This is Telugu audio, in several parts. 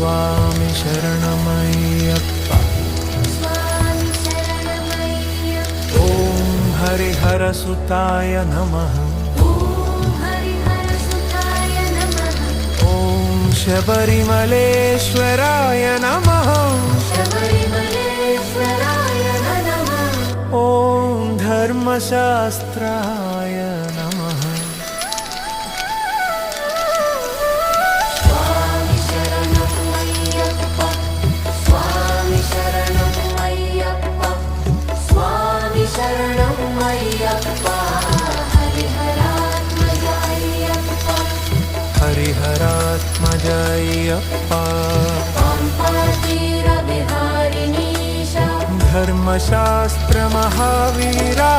స్వామి శరణమయ్యప్ప. ఓం హరిహర సుతాయ నమః. ఓం శబరిమలేశ్వరాయ నమః. ఓం ధర్మశాస్త్రాయ నమః. హరిహరాత్మజాయ్యప్ప. ధర్మశాస్త్ర మహావీరా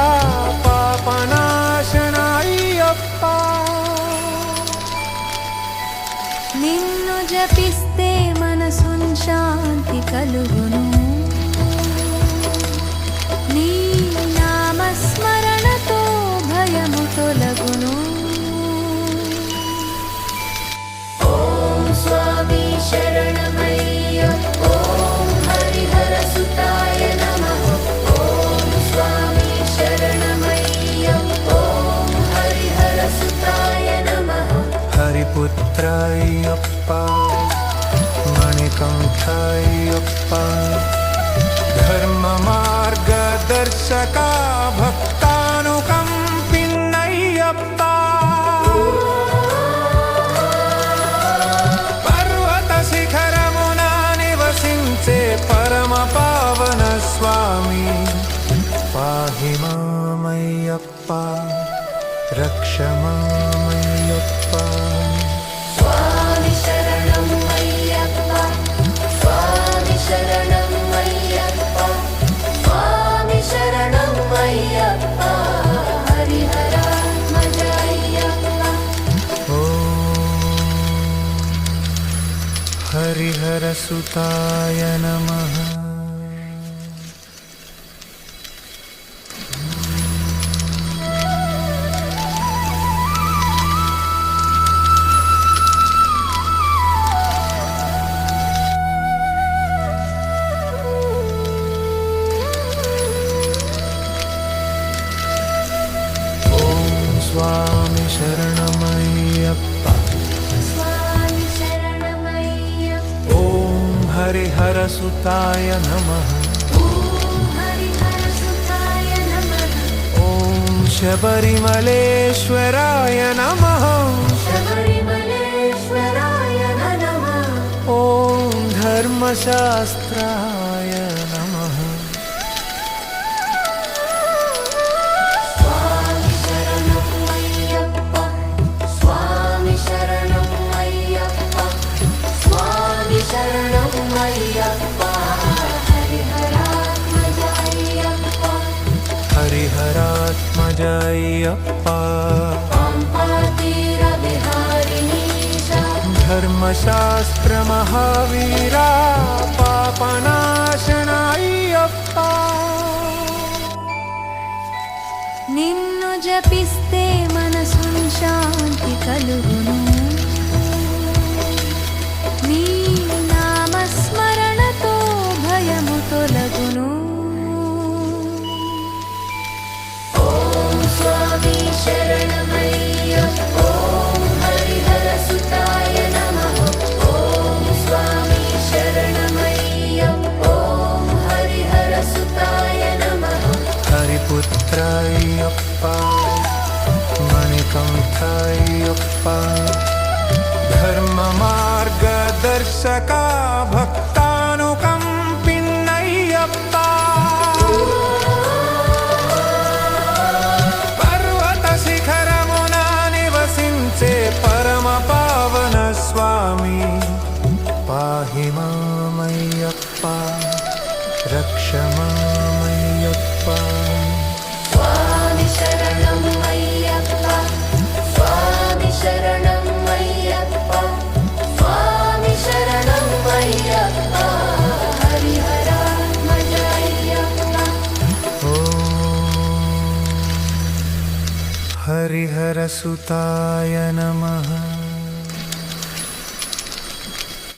పాపనాశనాయ్యప్ప. నిన్ను జపిస్తే మనసున్ శాంతి కలుగును. నీ నామస్మరణతో భయము తొలగును. ఓం స్వామి శరణమయ్యప్ప. ఓం హరిహర సుతాయ నమః. ఓం స్వామి శరణమయ్యప్ప. ఓం హరిహర సుతాయ నమః. హరిపుత్రాయ్యప్ప. మణికంఠాయ్యప్ప. ధర్మ మార్గదర్శక భక్తానుకంపిన్నయ్యప్ప. పర్వత శిఖరమున నివసించే పరమ పావన స్వామి పాహి మామయ్యప్ప. రక్ష మామయ్యప్ప. స్వామి శరణం అయ్యప్ప. స్వామి శరణం అయ్యప్ప. స్వామి శరణం అయ్యప్ప. హరిహరాత్మజాయ్యప్ప. ఓం హరిహర సుతాయ నమః. స్వామి శరణమయ్యప్ప. స్వామి శరణమయ్యప్ప. ఓం హరిహర సుతాయ నమః. ఓం హరిహర సుతాయ నమః. ఓం శబరిమలేశ్వరాయ నమః. శబరిమలేశ్వరాయ నమః. ఓం ధర్మశాస్త్రాయ నమః. స్వామి శరణం అయ్యప్ప. స్వామి శరణం అయ్యప్ప. స్వామి శరణం అయ్యప్ప. హరిహరాత్మజాయ్యప్ప. హరిహరాత్మజాయ్యప్ప. పంపాతీర విహారిణీశ. ధర్మశాస్త్ర మహావీరా పాపనాశనాయ్యప్ప. నిన్ను జపిస్తే మనసున్ శాంతి కలుగును. నీ నామస్మరణతో భయము తొలగును. ఓం స్వామి శరణమయ్యప్ప. ఓం హరిహర సుతాయ నమః. ఓం స్వామి శరణమయ్యప్ప. ఓం హరిహర సుతాయ నమః. హరిపుత్రాయ్యప్ప. మణికంఠాయ్యప్ప. ధర్మ మార్గదర్శక భక్తానుకంపిన్నయ్యప్ప. పర్వత శిఖరమున నివసించే పరమ పావన స్వామి పాహి మామయ్యప్ప. రక్ష మామయ్యప్ప. స్వామి శరణం అయ్యప్ప. స్వామి శరణం అయ్యప్ప. స్వామి శరణం అయ్యప్ప. హరిహరాత్మజాయ్యప్ప. ఓం హరిహర సుతాయ నమః.